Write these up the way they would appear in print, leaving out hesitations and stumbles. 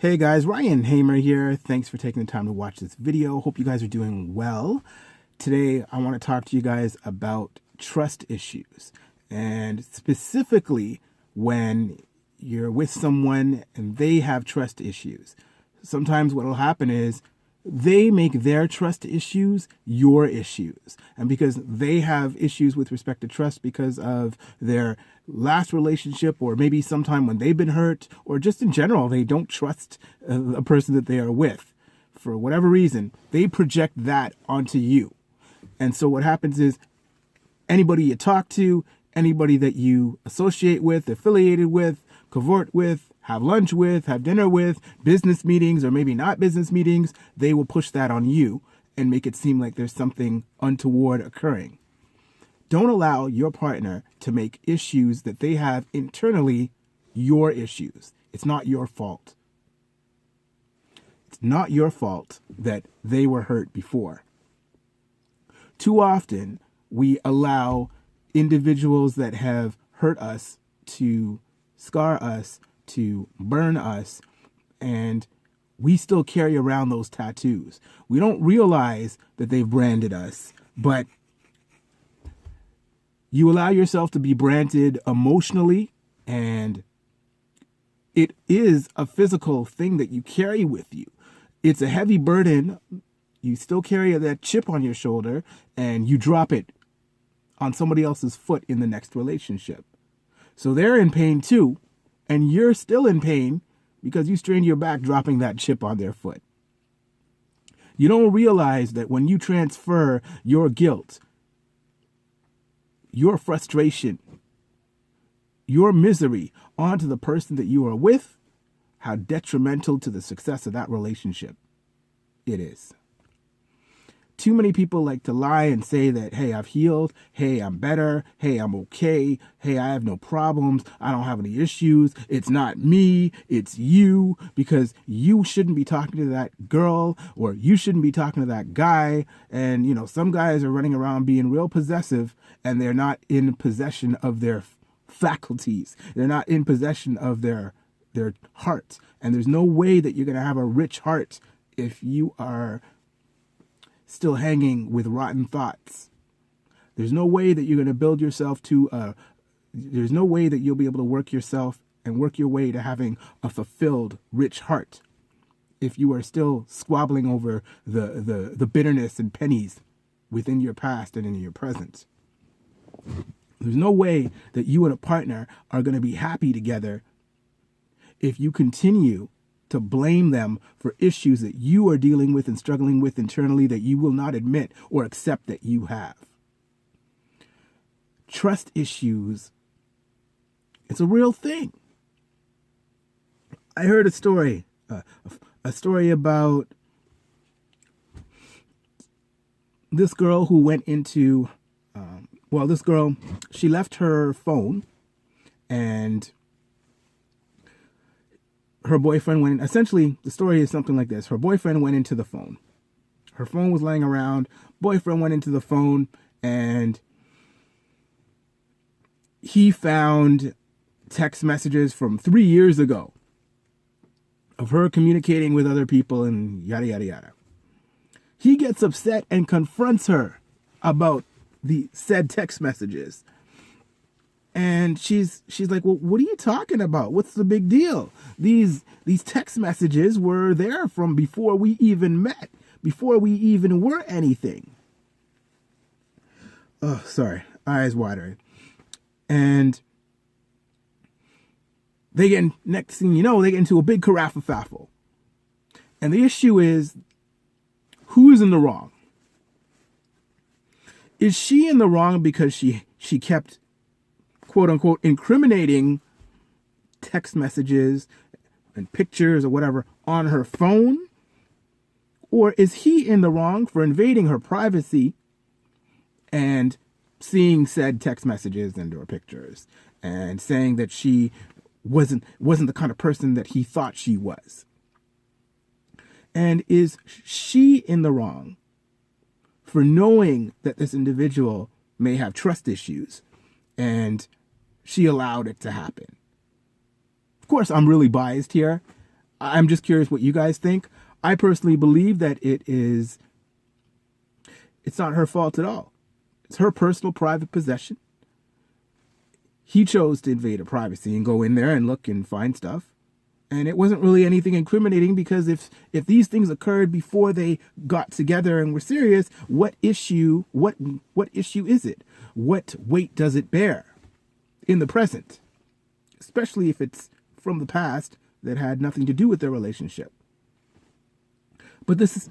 Hey guys, Ryan Hamer here. Thanks for taking the time to watch this video. Hope you guys are doing well. Today, I want to talk to you guys about trust issues, and specifically when you're with someone and they have trust issues. Sometimes what will happen is they make their trust issues your issues. And because they have issues with respect to trust because of their last relationship, or maybe sometime when they've been hurt, or just in general, they don't trust a person that they are with. For whatever reason, they project that onto you. And so what happens is anybody you talk to, anybody that you associate with, affiliated with, cavort with, have lunch with, have dinner with, business meetings, or maybe not business meetings, they will push that on you and make it seem like there's something untoward occurring. Don't allow your partner to make issues that they have internally your issues. It's not your fault. It's not your fault that they were hurt before. Too often, we allow individuals that have hurt us to scar us, to burn us, and we still carry around those tattoos. We don't realize that they've branded us, but you allow yourself to be branded emotionally, and it is a physical thing that you carry with you. It's a heavy burden. You still carry that chip on your shoulder, and you drop it on somebody else's foot in the next relationship. So they're in pain too, and you're still in pain because you strained your back dropping that chip on their foot. You don't realize that when you transfer your guilt, your frustration, your misery onto the person that you are with, how detrimental to the success of that relationship it is. Too many people like to lie and say that, hey, I've healed. Hey, I'm better. Hey, I'm okay. Hey, I have no problems. I don't have any issues. It's not me. It's you, because you shouldn't be talking to that girl, or you shouldn't be talking to that guy. And, you know, some guys are running around being real possessive, and they're not in possession of their faculties. They're not in possession of their hearts. And there's no way that you're going to have a rich heart if you are still hanging with rotten thoughts. There's no way that you're going to build yourself to there's no way that you'll be able to work yourself and work your way to having a fulfilled, rich heart if you are still squabbling over the bitterness and pennies within your past and in your present. There's no way that you and a partner are going to be happy together if you continue to blame them for issues that you are dealing with and struggling with internally that you will not admit or accept that you have. Trust issues, it's a real thing. I heard a story about this girl who went into, she left her phone, and her boyfriend went in. Essentially, the story is something like this. Her boyfriend went into the phone. Her phone was laying around. Boyfriend went into the phone, and he found text messages from 3 years ago of her communicating with other people and yada, yada, yada. He gets upset and confronts her about the said text messages. And she's like, well, what are you talking about? What's the big deal? These text messages were there from before we even met, before we even were anything. Oh, sorry, eyes watering. And next thing you know, they get into a big carafaffle. And the issue is, who is in the wrong? Is she in the wrong because she kept, quote unquote, incriminating text messages and pictures or whatever on her phone? Or is he in the wrong for invading her privacy and seeing said text messages and or pictures and saying that she wasn't the kind of person that he thought she was? And is she in the wrong for knowing that this individual may have trust issues and she allowed it to happen? Of course, I'm really biased here. I'm just curious what you guys think. I personally believe that it's not her fault at all. It's her personal private possession. He chose to invade her privacy and go in there and look and find stuff. And it wasn't really anything incriminating, because if these things occurred before they got together and were serious, what issue is it? What weight does it bear in the present? Especially if it's from the past that had nothing to do with their relationship. But this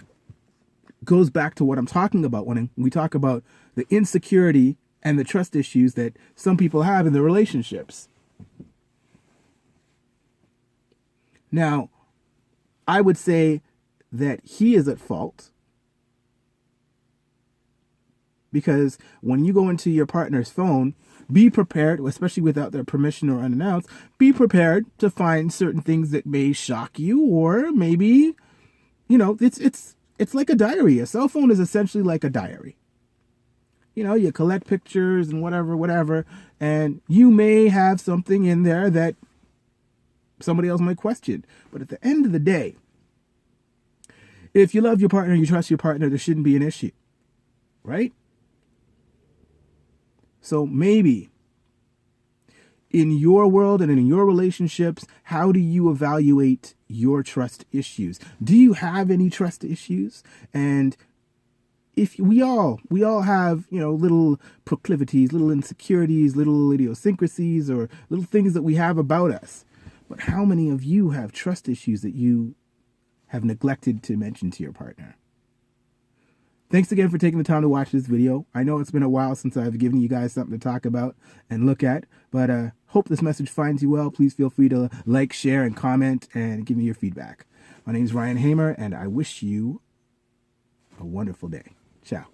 goes back to what I'm talking about when we talk about the insecurity and the trust issues that some people have in their relationships. Now, I would say that he is at fault, because when you go into your partner's phone, be prepared, especially without their permission or unannounced, be prepared to find certain things that may shock you, or maybe, it's like a diary. A cell phone is essentially like a diary. You collect pictures and whatever, and you may have something in there that somebody else might question. But at the end of the day, if you love your partner, you trust your partner, there shouldn't be an issue, right? So maybe in your world and in your relationships, how do you evaluate your trust issues? Do you have any trust issues? And if we all have, little proclivities, little insecurities, little idiosyncrasies, or little things that we have about us. But how many of you have trust issues that you have neglected to mention to your partner? Thanks again for taking the time to watch this video. I know it's been a while since I've given you guys something to talk about and look at, but hope this message finds you well. Please feel free to like, share, and comment, and give me your feedback. My name is Ryan Hamer, and I wish you a wonderful day. Ciao.